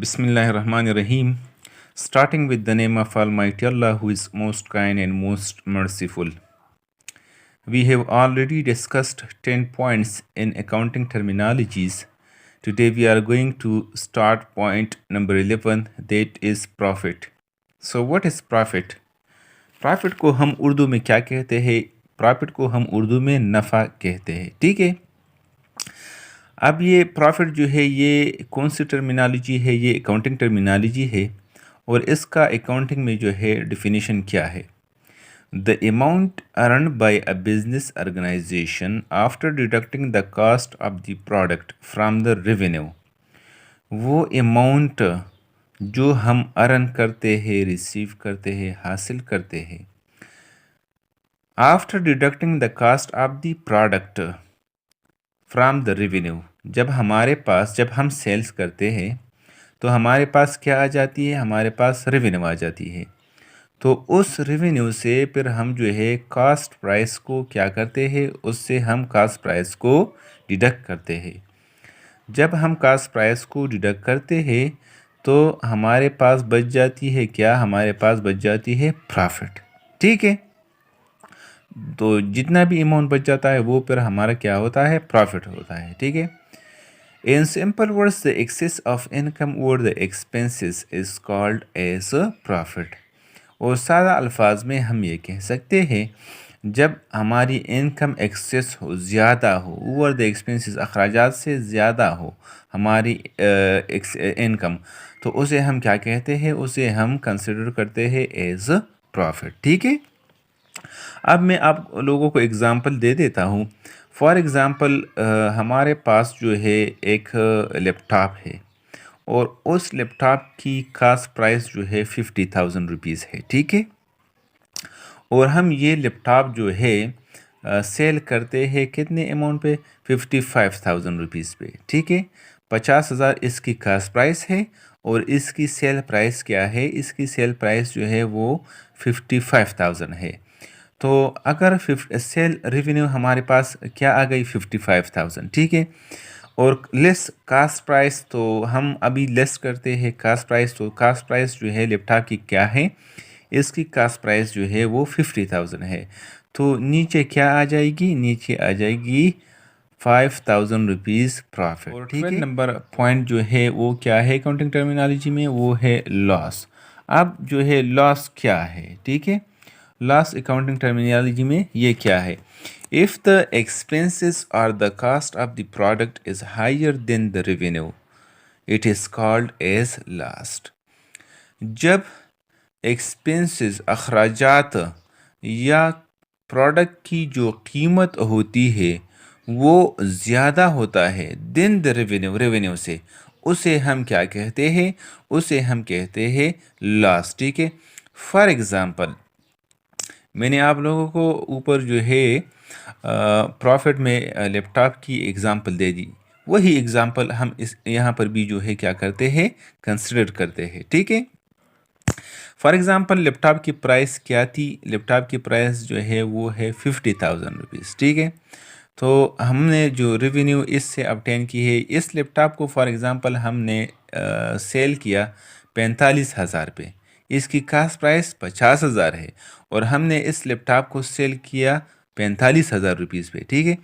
Bismillahir Rahmanir Rahim. Starting with the name of Almighty Allah, who is most kind and most merciful. We have already discussed 10 points in accounting terminologies. Today we are going to start point number 11, that is profit. So what is profit? Profit को हम उर्दू में क्या कहते हैं? Profit को हम उर्दू में नफ़ा कहते हैं, ठीक है। अब ये प्रॉफिट जो है ये कौन सी टर्मिनोलॉजी है? ये अकाउंटिंग टर्मिनोलॉजी है और इसका अकाउंटिंग में जो है डेफिनेशन क्या है? The amount earn by a business organisation after deducting the cost of the product from the revenue, वो अमाउंट जो हम अर्न करते हैं, रिसीव करते हैं, हासिल करते हैं after deducting the cost of the product from the revenue. जब हम सेल्स करते हैं तो हमारे पास क्या आ जाती है? हमारे पास रेवेन्यू आ जाती है। तो उस रेवेन्यू से फिर हम जो है कॉस्ट प्राइस को क्या करते हैं? उससे हम कॉस्ट प्राइस को डिडक्ट करते हैं। जब हम कॉस्ट प्राइस को डिडक्ट करते हैं तो हमारे पास बच जाती है क्या? हमारे पास बच जाती है प्रॉफिट, ठीक है। तो जितना भी अमाउंट बच जाता है वो फिर हमारा क्या होता है? प्रॉफिट होता है, ठीक है। In simple words, the excess of income over the expenses is called as profit. और सादा अल्फाज में हम ये कह सकते हैं जब हमारी इनकम एक्सेस हो, ज़्यादा हो, ओवर द एक्सपेंसेस अखराजात से ज़्यादा हो हमारी इनकम, तो उसे हम क्या कहते हैं? उसे हम कंसिडर करते हैं एज प्रॉफिट, ठीक है। अब मैं आप लोगों को एग्ज़ाम्पल दे देता हूँ। फॉर एग्ज़ाम्पल हमारे पास जो है एक लैपटॉप है और उस लैपटॉप की कॉस्ट प्राइस जो है 50,000 रुपीज़ है, ठीक है। और हम ये लैपटॉप जो है सेल करते हैं कितने अमाउंट पे? 55,000 रुपीज़ पे, ठीक है। 50,000 इसकी कॉस्ट प्राइस है और इसकी सेल प्राइस क्या है? इसकी सेल प्राइस जो है वो 55,000 है। तो अगर सेल रेवेन्यू हमारे पास क्या आ गई? 55,000, ठीक है। और लेस कास्ट प्राइस, तो हम अभी लेस करते हैं कास्ट प्राइस। तो कास्ट प्राइस जो है लैपटॉप की क्या है? इसकी कास्ट प्राइस जो है वो 50,000 है। तो नीचे क्या आ जाएगी? नीचे आ जाएगी 5,000 रुपीज़ प्रॉफिट, ठीक है। नंबर पॉइंट जो है वो क्या है अकाउंटिंग टर्मिनोलॉजी में? वो है लॉस। अब जो है लॉस क्या है, ठीक है। लॉस अकाउंटिंग टर्मिनोलॉजी में ये क्या है? इफ़ द एक्सपेंसेस और the cost of the product is higher then the revenue, it is called as loss. जब एक्सपेंसेस अखराजात या प्रोडक्ट की जो कीमत होती है वो ज़्यादा होता है देन द रेवेन्यू से, उसे हम क्या कहते हैं? उसे हम कहते हैं लॉस, ठीक है। फॉर एग्ज़ाम्पल मैंने आप लोगों को ऊपर जो है प्रॉफिट में लैपटॉप की एग्ज़ाम्पल दे दी, वही एग्ज़ाम्पल हम इस यहाँ पर भी जो है क्या करते हैं? कंसिडर करते हैं, ठीक है। फॉर एग्ज़ाम्पल लैपटॉप की प्राइस क्या थी? लैपटॉप की प्राइस जो है वो है 50,000 रुपीज़, ठीक है। तो हमने जो रेवेन्यू इससे obtain की है, इस लैपटॉप को फॉर एग्ज़ाम्पल हमने सेल किया 45,000 पे, इसकी कास्ट प्राइस 50,000 है और हमने इस लैपटॉप को सेल किया 45,000 रुपीज़ पे, ठीक है।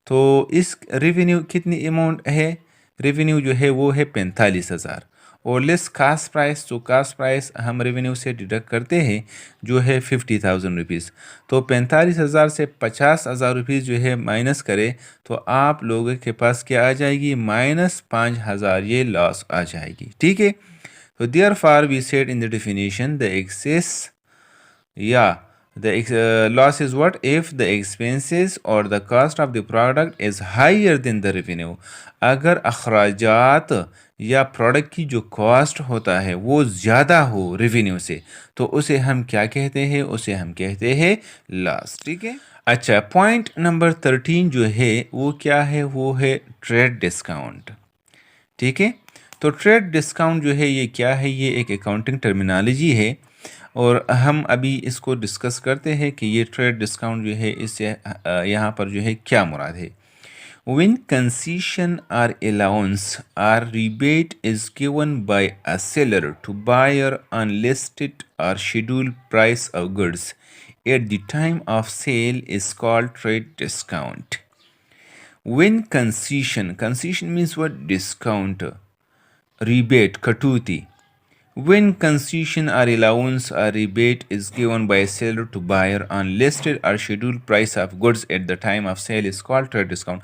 तो इस रेवेन्यू कितनी अमाउंट है? रेवेन्यू जो है वो है 45,000 और लेस कास्ट प्राइस। तो कास्ट प्राइस हम रेवेन्यू से डिडक्ट करते हैं जो है 50,000 रुपीज़। तो 45,000 से 50,000 रुपीज़ जो है माइनस करें तो आप लोगों के पास क्या आ जाएगी? -5,000 ये लॉस आ जाएगी, ठीक है। तो therefore we said in the definition the excess, loss is what? If the expenses or the cost of the product is higher than the revenue, अगर अखराजात या प्रोडक्ट की जो कॉस्ट होता है वो ज़्यादा हो रेवेन्यू से, तो उसे हम क्या कहते हैं? उसे हम कहते हैं लॉस, ठीक है। अच्छा, पॉइंट नंबर 13 जो है वो क्या है? वो है ट्रेड डिस्काउंट, ठीक है। तो ट्रेड डिस्काउंट जो है ये क्या है? ये एक अकाउंटिंग टर्मिनोलॉजी है और हम अभी इसको डिस्कस करते हैं कि ये ट्रेड डिस्काउंट जो है इससे यहाँ पर जो है क्या मुराद है। When concession or allowance or rebate is given by a seller to buyer on listed or scheduled price of goods at the time of sale is called trade discount. When concession means what? Discount, rebate, katuti. When concession or allowance or rebate is given by a seller to buyer on listed or scheduled price of goods at the time of sale is called trade discount.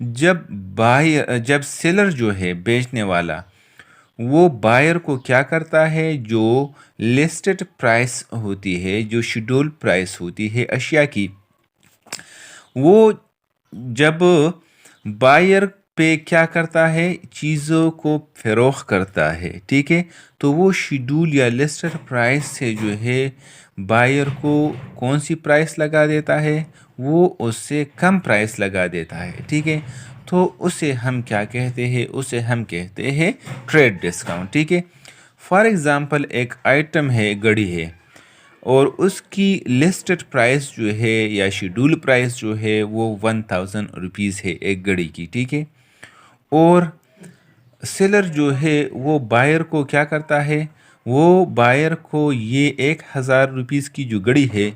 जब seller जो है बेचने वाला वो buyer को क्या करता है, जो लिस्टेड प्राइस होती है, जो शेड्यूल प्राइस होती है अशिया की, वो जब बायर पे क्या करता है, चीज़ों को फ़रोख्त करता है, ठीक है, तो वो शेड्यूल या लिस्टेड प्राइस से जो है बायर को कौन सी प्राइस लगा देता है, वो उससे कम प्राइस लगा देता है, ठीक है, तो उसे हम क्या कहते हैं, उसे हम कहते हैं ट्रेड डिस्काउंट, ठीक है। फॉर एग्ज़ाम्पल एक आइटम है, घड़ी है, और उसकी लिस्टेड प्राइस जो है या शेड्यूल प्राइस जो है वो 1000 रुपीज़ है एक घड़ी की, ठीक है, और सेलर जो है वो बायर को क्या करता है, वो बायर को ये 1000 रुपीज़ की जो घड़ी है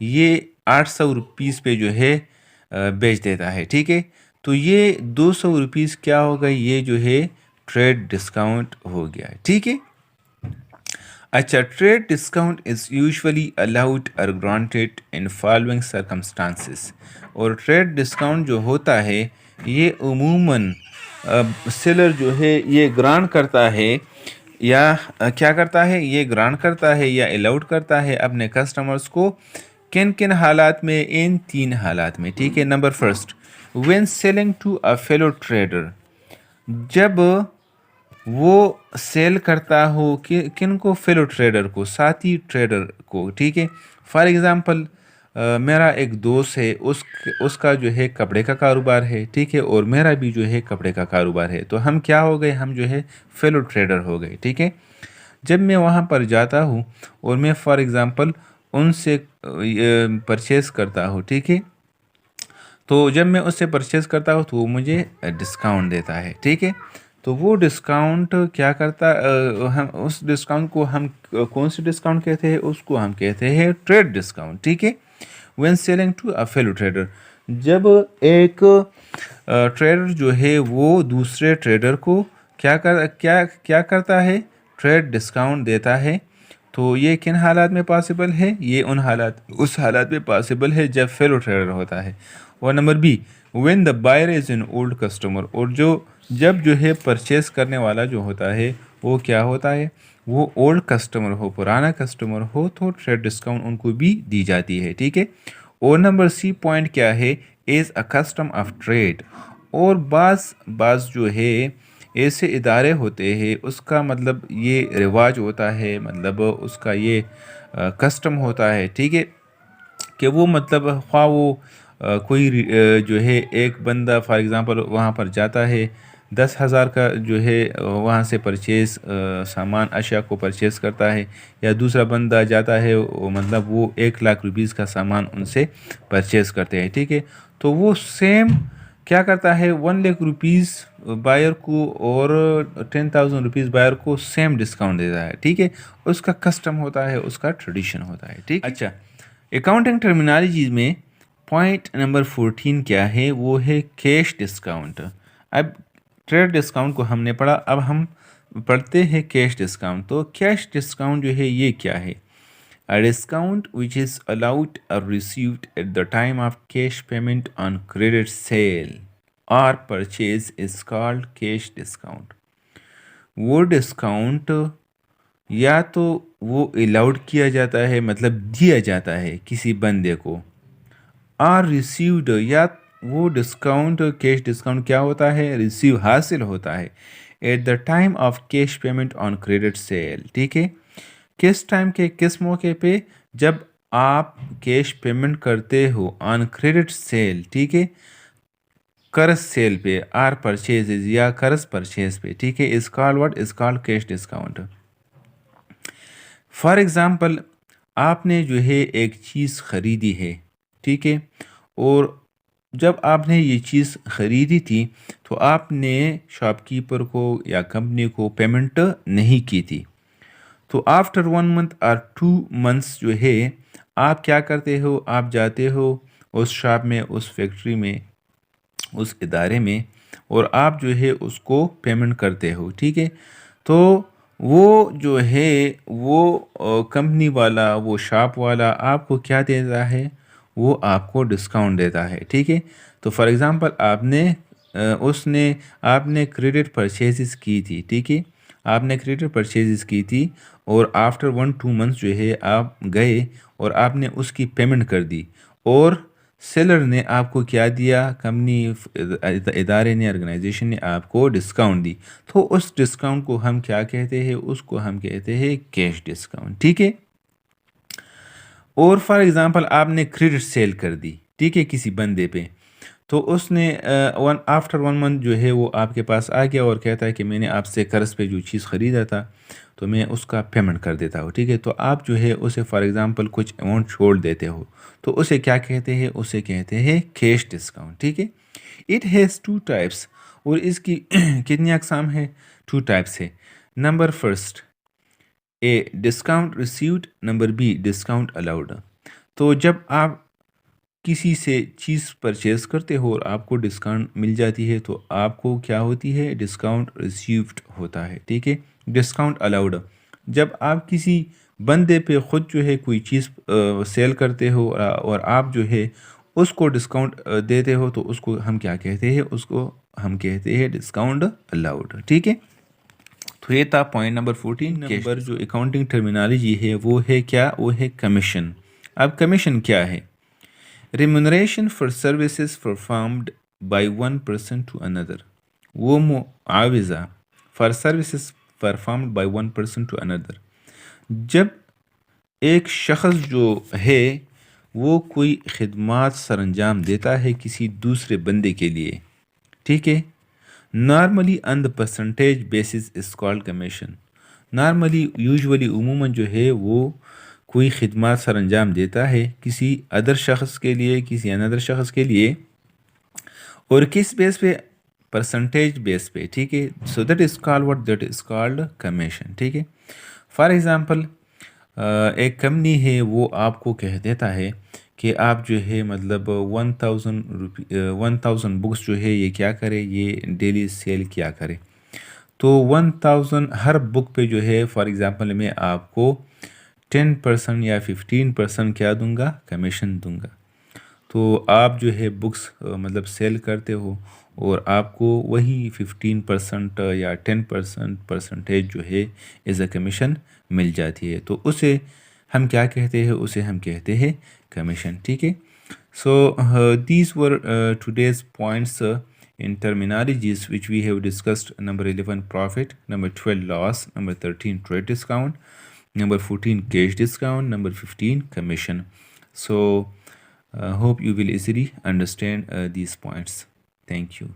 ये 800 रुपीज़ पे जो है बेच देता है, ठीक है, तो ये 200 रुपीज़ क्या हो गई, ये जो है ट्रेड डिस्काउंट हो गया, ठीक है। अच्छा, trade discount is usually allowed और ग्रांटेड इन फॉलोइंग सर्कमस्टांसेस। और ट्रेड डिस्काउंट जो होता है ये उमूमन सेलर जो है ये ग्रांट करता है या क्या करता है, ये ग्रांट करता है या अलाउड करता है अपने कस्टमर्स को किन किन हालात में, इन 3 हालात में, ठीक है। Number first, when selling to a fellow trader, जब वो सेल करता हो किन को, फेलो ट्रेडर को, साथी ट्रेडर को, ठीक है। फॉर एग्ज़ाम्पल मेरा एक दोस्त है, उसका जो है कपड़े का कारोबार है, ठीक है, और मेरा भी जो है कपड़े का कारोबार है, तो हम क्या हो गए, हम जो है फेलो ट्रेडर हो गए, ठीक है। जब मैं वहाँ पर जाता हूँ और मैं फॉर एग्ज़ाम्पल उनसे परचेज़ करता हूँ, ठीक है, तो जब मैं उससे परचेज़ करता हूँ तो वो मुझे डिस्काउंट देता है, ठीक है। तो वो डिस्काउंट क्या करता, हम उस डिस्काउंट को हम कौन सी डिस्काउंट कहते हैं, उसको हम कहते हैं ट्रेड डिस्काउंट, ठीक है। When selling to a fellow trader, जब एक ट्रेडर जो है वो दूसरे ट्रेडर को क्या करता है, ट्रेड डिस्काउंट देता है, तो ये किन हालात में पॉसिबल है, ये उस हालात में पॉसिबल है जब फेलो ट्रेडर होता है। और number B, when the buyer is an old customer, और जब जो है परचेस करने वाला जो होता है वो क्या होता है, वो ओल्ड कस्टमर हो, पुराना कस्टमर हो, तो ट्रेड डिस्काउंट उनको भी दी जाती है, ठीक है। और नंबर सी पॉइंट क्या है, is a custom of trade, और बाज़ जो है ऐसे इदारे होते हैं, उसका मतलब ये रिवाज होता है, मतलब उसका ये कस्टम होता है, ठीक है, कि वो मतलब ख्वाह वो कोई जो है एक बंदा फॉर एग्ज़ाम्पल वहाँ पर जाता है, 10,000 का जो है वहाँ से परचेज़ सामान अशिया को परचेज़ करता है, या दूसरा बंदा जाता है मतलब वो 1,00,000 रुपीज़ का सामान उनसे परचेज़ करते हैं, ठीक है, तो वो सेम क्या करता है, 1,00,000 रुपीज़ बायर को और 10,000 रुपीज़ बायर को सेम डिस्काउंट देता है, ठीक है, उसका कस्टम होता है, उसका ट्रेडिशन होता है, ठीक। अच्छा, अकाउंटिंग टर्मिनोलॉजी में पॉइंट नंबर 14 क्या है, वो है कैश डिस्काउंट। अब ट्रेड डिस्काउंट को हमने पढ़ा, अब हम पढ़ते हैं कैश डिस्काउंट। तो कैश डिस्काउंट जो है ये क्या है, a discount which is allowed और received at the time of cash payment on credit sale और purchase is called cash discount. वो डिस्काउंट या तो वो अलाउड किया जाता है, मतलब दिया जाता है किसी बंदे को, और रिसीव्ड, या वो डिस्काउंट कैश डिस्काउंट क्या होता है, रिसीव हासिल होता है eight the time of cash payment on credit cell, ठीक है। किस टाइम के, किस मौके पे, जब आप कैश पेमेंट करते हो ऑन क्रेडिट सेल, ठीक है, कर्ज सेल पे, आर परचेज या कर्ज परचेज पे, ठीक है, is called what, is called cash discount. For example आपने जो है एक चीज़ ख़रीदी है, ठीक है, और جب آپ نے یہ چیز خریدی تھی تو آپ نے شاپ کیپر کو یا کمپنی کو پیمنٹ نہیں کی تھی. تو آفٹر 1 month اور 2 months جو ہے آپ کیا کرتے ہو، آپ جاتے ہو اس شاپ میں، اس فیکٹری میں، اس ادارے میں، اور آپ جو ہے اس کو پیمنٹ کرتے ہو. ٹھیک ہے، تو وہ جو ہے وہ کمپنی والا، وہ شاپ والا آپ کو کیا دیتا ہے، وہ آپ کو ڈسکاؤنٹ دیتا ہے. ٹھیک ہے، تو فار ایگزامپل آپ نے کریڈٹ پرچیزز کی تھی. ٹھیک ہے، آپ نے کریڈٹ پرچیزز کی تھی اور آفٹر 1-2 months جو ہے آپ گئے اور آپ نے اس کی پیمنٹ کر دی، اور سیلر نے آپ کو کیا دیا، کمپنی، ادارے نے، آرگنائزیشن نے آپ کو ڈسکاؤنٹ دی. تو اس ڈسکاؤنٹ کو ہم کیا کہتے ہیں، اس کو ہم کہتے ہیں کیش ڈسکاؤنٹ. ٹھیک ہے، اور فار ایگزامپل آپ نے کریڈٹ سیل کر دی، ٹھیک ہے، کسی بندے پہ، تو اس نے آفٹر 1 month جو ہے وہ آپ کے پاس آ گیا اور کہتا ہے کہ میں نے آپ سے قرض پہ جو چیز خریدا تھا تو میں اس کا پیمنٹ کر دیتا ہوں. ٹھیک ہے، تو آپ جو ہے اسے فار ایگزامپل کچھ اماؤنٹ چھوڑ دیتے ہو، تو اسے کیا کہتے ہیں، اسے کہتے ہیں کیش ڈسکاؤنٹ. ٹھیک ہے، اٹ ہیز 2 types، اور اس کی کتنی اقسام ہے، 2 types ہے. Number first, a discount received, number be discount allowed. تو جب آپ کسی سے چیز پرچیز کرتے ہو اور آپ کو ڈسکاؤنٹ مل جاتی ہے تو آپ کو کیا ہوتی ہے، ڈسکاؤنٹ ریسیوڈ ہوتا ہے. ٹھیک ہے، ڈسکاؤنٹ الاؤڈ جب آپ کسی بندے پہ خود جو ہے کوئی چیز سیل کرتے ہو اور آپ جو ہے اس کو ڈسکاؤنٹ دیتے ہو تو اس کو ہم کیا کہتے ہیں، اس کو ہم کہتے ہیں ڈسکاؤنٹ الاؤڈ. ٹھیک ہے، تو یہ تھا پوائنٹ نمبر 14. نمبر جو اکاؤنٹنگ ٹرمینالوجی ہے وہ ہے کیا، وہ ہے کمیشن. اب کمیشن کیا ہے، remuneration for services performed by one person to another, وہ معاوضہ for services performed by one person to another. جب ایک شخص جو ہے وہ کوئی خدمات سر انجام دیتا ہے کسی دوسرے بندے کے لیے، ٹھیک ہے، normally on the percentage basis is called commission. Normally, usually, عموماً جو ہے وہ کوئی خدمات سر انجام دیتا ہے کسی ادر شخص کے لیے، کسی اندر شخص کے لیے، اور کس بیس پہ، پرسنٹیج بیس پہ. ٹھیک ہے، so that is called what, that is called commission. ٹھیک ہے، فار ایگزامپل ایک کمپنی ہے وہ آپ کو کہہ دیتا ہے کہ آپ جو ہے مطلب 1000 بکس جو ہے یہ کیا کرے، یہ ڈیلی سیل کیا کرے. تو 1000 ہر بک پہ جو ہے فار ایگزامپل میں آپ کو 10% یا 15% کیا دوں گا، کمیشن دوں گا. تو آپ جو ہے بکس مطلب سیل کرتے ہو اور آپ کو وہی 15% یا 10% پرسنٹیج جو ہے ایز اے کمیشن مل جاتی ہے. تو اسے ہم کیا کہتے ہیں، اسے ہم کہتے ہیں کمیشن. ٹھیک ہے، so these were today's points in terminologies which we have discussed. Number 11 profit, number 12 loss, number 13 trade discount, number 14 cash discount, number 15 commission. So hope you will easily understand these points. Thank you.